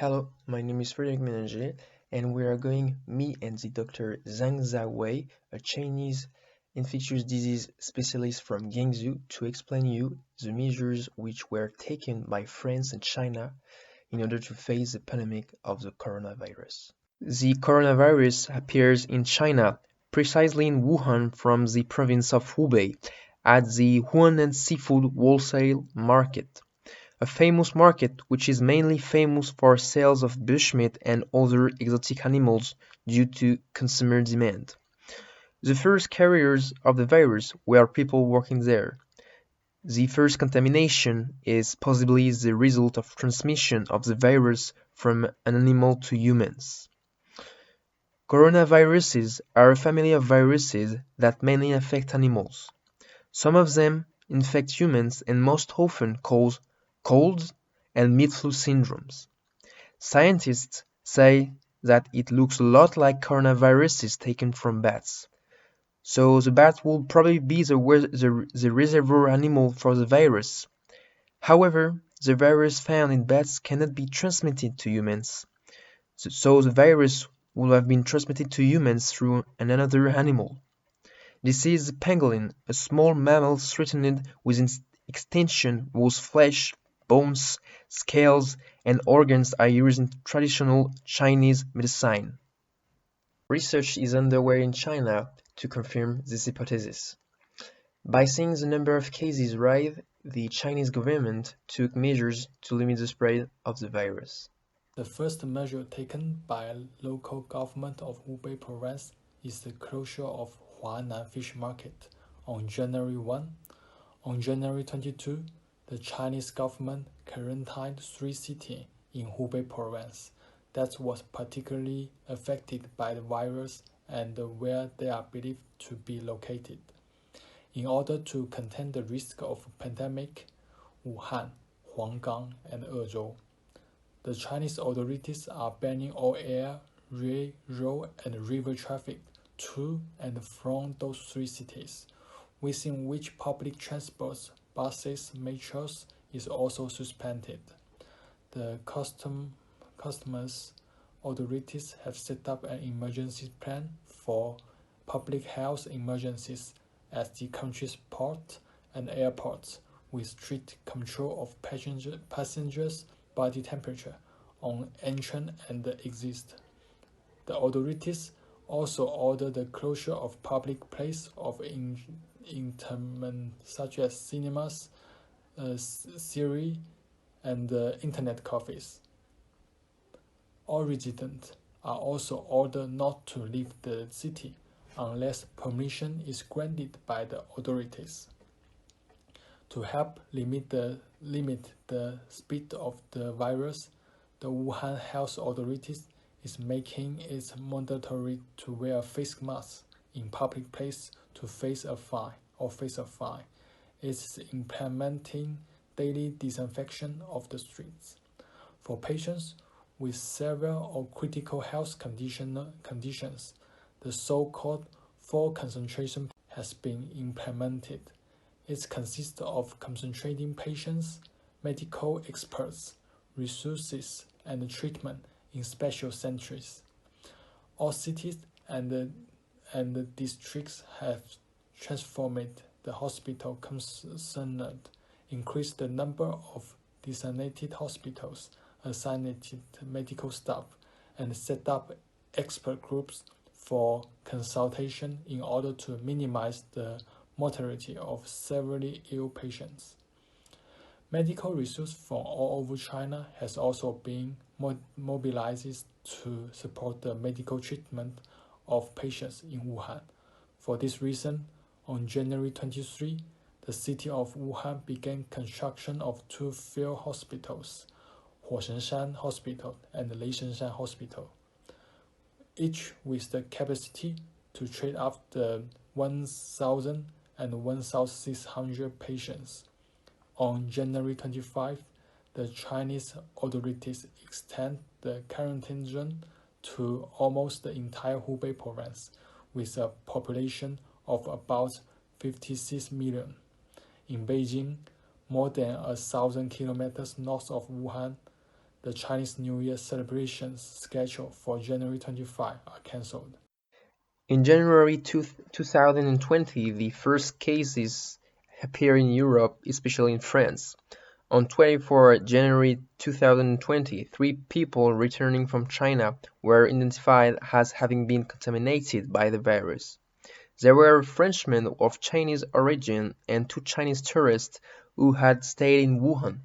Hello, my name is Frédéric Ménager, and we are going, me and the Dr. Zhang Wei, a Chinese infectious disease specialist from Guangzhou, to explain you the measures which were taken by France and China in order to face the pandemic of the coronavirus. The coronavirus appears in China, precisely in Wuhan from the province of Hubei, at the Huanan Seafood Wholesale Market, a famous market which is mainly famous for sales of bushmeat and other exotic animals due to consumer demand. The first carriers of the virus were people working there. The first contamination is possibly the result of transmission of the virus from an animal to humans. Coronaviruses are a family of viruses that mainly affect animals. Some of them infect humans and most often cause colds and mid-flu syndromes. Scientists say that it looks a lot like coronaviruses taken from bats. So the bat will probably be the reservoir animal for the virus. However, the virus found in bats cannot be transmitted to humans. So the virus would have been transmitted to humans through another animal. This is the pangolin, a small mammal threatened with extinction whose flesh, bones, scales, and organs are used in traditional Chinese medicine. Research is underway in China to confirm this hypothesis. By seeing the number of cases rise, the Chinese government took measures to limit the spread of the virus. The first measure taken by local government of Hubei province is the closure of Huanan Fish Market on January 1. On January 22, the Chinese government quarantined 3 cities in Hubei province that was particularly affected by the virus and where they are believed to be located. In order to contain the risk of pandemic, Wuhan, Huanggang, and Ezhou, the Chinese authorities are banning all air, rail, road, and river traffic to and from those 3 cities, within which public transport, buses, metros, is also suspended. The customs authorities have set up an emergency plan for public health emergencies at the country's ports and airports, with strict control of passengers' body temperature on entrance and exit. The authorities also ordered the closure of public places of entertainment such as cinemas, theatres, and internet cafes. All residents are also ordered not to leave the city unless permission is granted by the authorities. To help limit the spread of the virus, the Wuhan Health Authorities is making it mandatory to wear face masks in public places to face a fine. It's implementing daily disinfection of the streets. For patients with severe or critical health conditions, the so-called 4 concentration has been implemented. It consists of concentrating patients, medical experts, resources, and treatment in special centers. All cities and districts have transformed the hospital concerned, increased the number of designated hospitals, assigned medical staff, and set up expert groups for consultation in order to minimize the mortality of severely ill patients. Medical resources from all over China has also been mobilized to support the medical treatment of patients in Wuhan. For this reason, on January 23, the city of Wuhan began construction of 2 field hospitals, Huoshenshan Hospital and Leishenshan Hospital, each with the capacity to treat up to 1,000 and 1,600 patients. On January 25, the Chinese authorities extend the quarantine zone to almost the entire Hubei province, with a population of about 56 million. In Beijing, more than 1,000 kilometers north of Wuhan, the Chinese New Year celebrations scheduled for January 25 are cancelled. In January 2020, the first cases appeared in Europe, especially in France. On 24 January 2020, 3 people returning from China were identified as having been contaminated by the virus. They were a Frenchman of Chinese origin and 2 Chinese tourists who had stayed in Wuhan.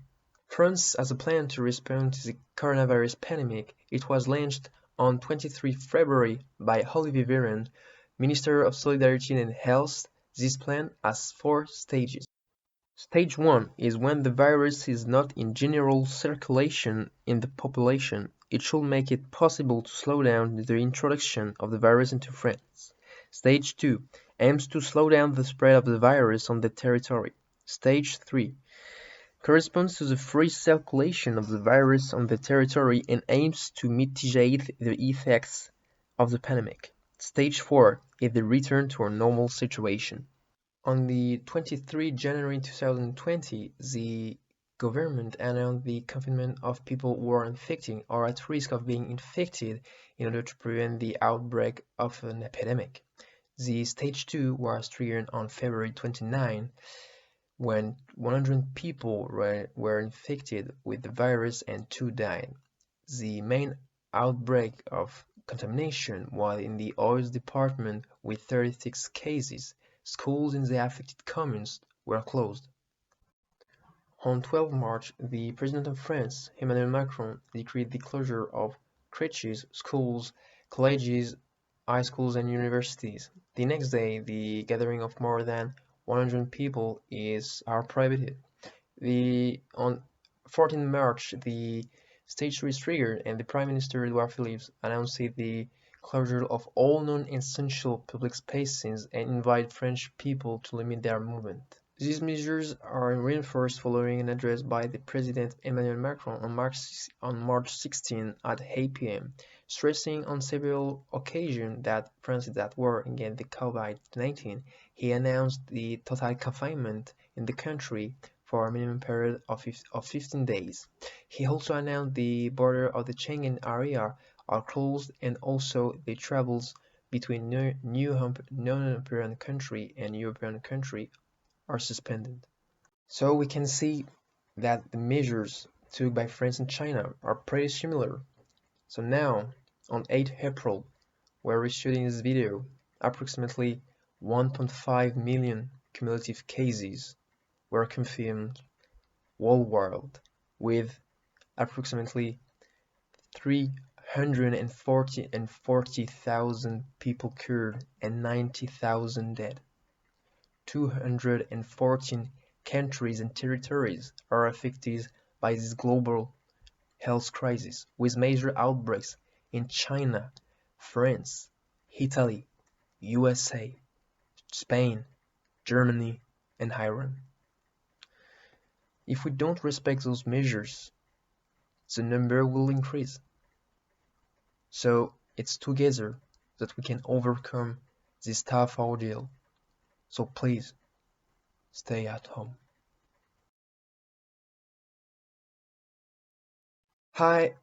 France has a plan to respond to the coronavirus pandemic. It was launched on 23 February by Olivier Véran, Minister of Solidarity and Health. This plan has 4 stages. Stage 1 is when the virus is not in general circulation in the population. It should make it possible to slow down the introduction of the virus into France. Stage 2 aims to slow down the spread of the virus on the territory. Stage 3 corresponds to the free circulation of the virus on the territory and aims to mitigate the effects of the pandemic. Stage 4 is the return to a normal situation. On the 23 January 2020, the government announced the confinement of people who are infected or at risk of being infected in order to prevent the outbreak of an epidemic. The stage 2 was triggered on February 29 when 100 people were infected with the virus and 2 died. The main outbreak of contamination was in the oils department with 36 cases. Schools in the affected communes were closed. On 12 March, the President of France, Emmanuel Macron, decreed the closure of crèches, schools, colleges, high schools and universities. The next day, the gathering of more than 100 people are prohibited. On 14 March, the stage 3 is triggered and the Prime Minister Edouard Philippe announced the closure of all non-essential public spaces and invite French people to limit their movement. These measures are reinforced following an address by the President Emmanuel Macron on March 16 at 8 p.m., stressing on several occasions that France is at war against the COVID-19. He announced the total confinement in the country for a minimum period of 15 days. He also announced the border of the Schengen area are closed and also the travels between non-European country and European country are suspended. So we can see that the measures took by France and China are pretty similar. So now, on 8 April, where we're shooting this video, approximately 1.5 million cumulative cases were confirmed worldwide, with approximately 340,000 people cured and 90,000 dead. 214 countries and territories are affected by this global health crisis, with major outbreaks in China, France, Italy, USA, Spain, Germany, and Iran. If we don't respect those measures, the number will increase. So it's together that we can overcome this tough ordeal. So please, stay at home. Hi,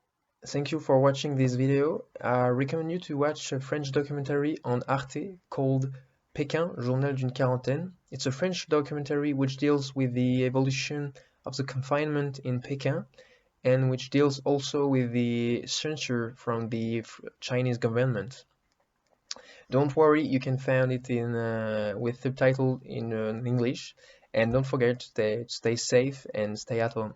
thank you for watching this video. I recommend you to watch a French documentary on Arte called Pékin, Journal d'une quarantaine. It's a French documentary which deals with the evolution of the confinement in Pékin and which deals also with the censure from the Chinese government. Don't worry, you can find it with subtitle in English, and don't forget to stay safe and stay at home.